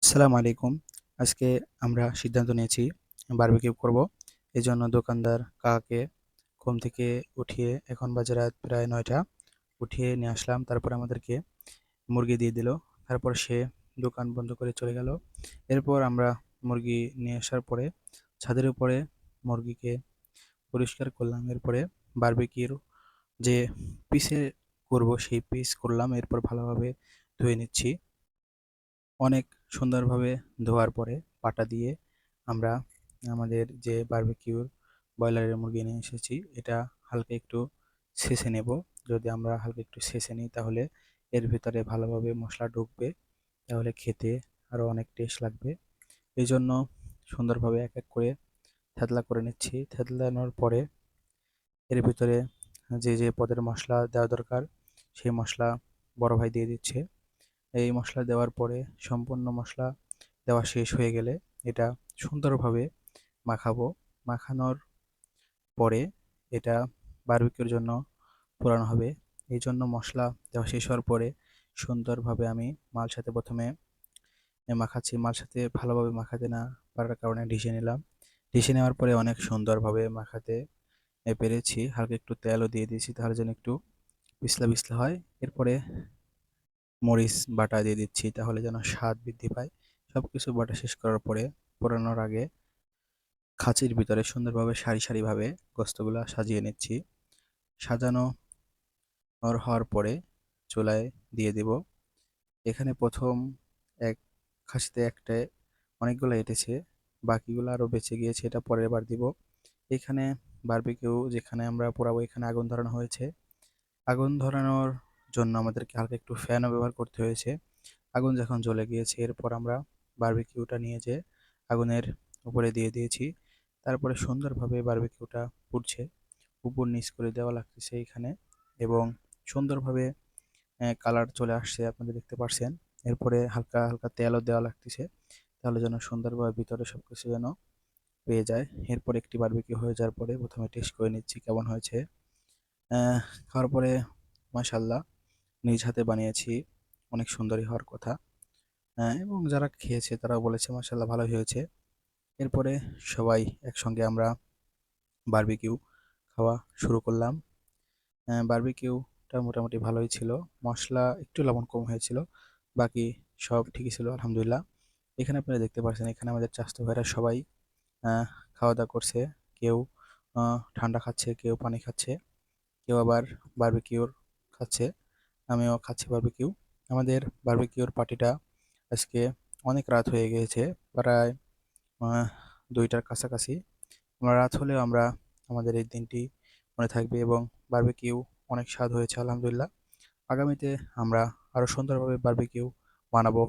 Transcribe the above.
আসসালামু আলাইকুম। আজকে আমরা সিদ্ধান্ত নিয়েছি বারবিকিউ করব। এজন্য দোকানদার কাকাকে ঘুম থেকে উঠিয়ে এখন বাজে রাত প্রায় ৯টা। উঠিয়ে নিয়ে আসলাম। তারপর আমাদেরকে মুরগি দিয়ে দিল। তারপর সে দোকান বন্ধ করে চলে গেল। এরপর আমরা মুরগি নিয়ে আসার পরে ছাদের উপরে মুরগিকে পরিষ্কার করলাম। এরপরে বারবিকিউর যে পিসে করব সেই পিস করলাম। এরপর ভালোভাবে ধুয়ে নিচ্ছি। অনেক সুন্দরভাবে ধোয়ার পরে পাটা দিয়ে আমরা আমাদের যে বারবিকিউর ব্রয়লারের মুরগি নিয়ে এসেছি এটা হালকা একটু ছেঁচে নেব। যদি আমরা হালকা একটু ছেঁচে নিই তাহলে এর ভিতরে ভালোভাবে মশলা ঢুকবে, তাহলে খেতে আরও অনেক টেস্ট লাগবে। এই জন্য সুন্দরভাবে এক এক করে থেতলা করে নিচ্ছি। থেতলানোর পরে এর ভিতরে যে যে পদের মশলা দেওয়া দরকার সেই মশলা বড় ভাই দিয়ে দিচ্ছে। এই মশলা দেওয়ার পরে সম্পূর্ণ মশলা দেওয়া শেষ হয়ে গেলে এটা সুন্দরভাবে মাখাবো। মাখানোর পরে এটা বারবিকিউর জন্য পোড়ানো হবে। এই জন্য মশলা দেওয়া শেষ হওয়ার পরে সুন্দরভাবে আমি মালসাতে প্রথমে মাখাচ্ছি। মালসাতে ভালোভাবে মাখাতে না পারার কারণে ঢেসে নিলাম। ঢেসে নেওয়ার পরে অনেক সুন্দরভাবে মাখাতে পেরেছি। হালকা একটু তেলও দিয়ে দিয়েছি তাহলে যেন একটু পিছলা পিছলা হয়। এরপরে মরিচ বাটা দিয়ে দিচ্ছি তাহলে যেন স্বাদ বৃদ্ধি পায়। সবকিছু বাটা শেষ করার পরে পোড়ানোর আগে খাঁচির ভিতরে সুন্দরভাবে সারি সারিভাবে গোস্তগুলা সাজিয়ে নিচ্ছি। সাজানো হওয়ার পরে চুলায় দিয়ে দিব। এখানে প্রথম এক খাসিতে একটা অনেকগুলো এঁটেছে, বাকিগুলো আরও বেঁচে গিয়েছে, এটা পরের বার দিব। এখানে বারবিকিউ যেখানে আমরা পোড়াবো এখানে আগুন ধরানো হয়েছে। আগুন ধরানোর জন্য আমাদেরকে হালকা একটু ফ্যানও ব্যবহার করতে হয়েছে। আগুন যখন জ্বলে গিয়েছে এরপর আমরা বারবিকিউটা নিয়ে যেয়ে আগুনের উপরে দিয়ে দিয়েছি। তারপরে সুন্দরভাবে বারবিকিউটা পুড়ছে, উপর নিচ করে দেওয়া লাগতেছে এখানে, এবং সুন্দরভাবে কালার চলে আসছে আপনারা দেখতে পারছেন। এরপরে হালকা হালকা তেলও দেওয়া লাগতেছে তাহলে যেন সুন্দরভাবে ভিতরে সবকিছু যেন পেয়ে যায়। এরপর একটি বারবিকিউ হয়ে যাওয়ার পরে প্রথমে টেস্ট করে নিচ্ছি কেমন হয়েছে। আহ, খাওয়ার পরে মাশাল্লাহ, নিজ হাতে বানিয়েছি, অনেক সুন্দরই হওয়ার কথা। এবং যারা খেয়েছে তারাও বলেছে মাশাল্লাহ ভালোই হয়েছে। এরপরে সবাই একসঙ্গে আমরা বারবিকিউ খাওয়া শুরু করলাম। বারবিকিউটা মোটামুটি ভালোই ছিল। মশলা একটু লবণ কম হয়েছিল, বাকি সব ঠিকই ছিল আলহামদুলিল্লাহ। এখানে আপনারা দেখতে পাচ্ছেন এখানে আমাদের চাচাতো ভাইরা সবাই খাওয়া দাওয়া করছে। কেউ ঠান্ডা খাচ্ছে, কেউ পানি খাচ্ছে, কেউ আবার বারবিকিউর খাচ্ছে। আমিও খাচ্ছি বারবিকিউ। আমাদের বারবিকিউর পার্টিটা আজকে অনেক রাত হয়ে গিয়েছে, প্রায় 2টার কাছাকাছি। আমরা রাত হলেও আমরা আমাদের এই দিনটি মনে থাকবে, এবং বারবিকিউ অনেক স্বাদ হয়েছে আলহামদুলিল্লাহ। আগামীতে আমরা আরো সুন্দরভাবে বারবিকিউ বানাবো।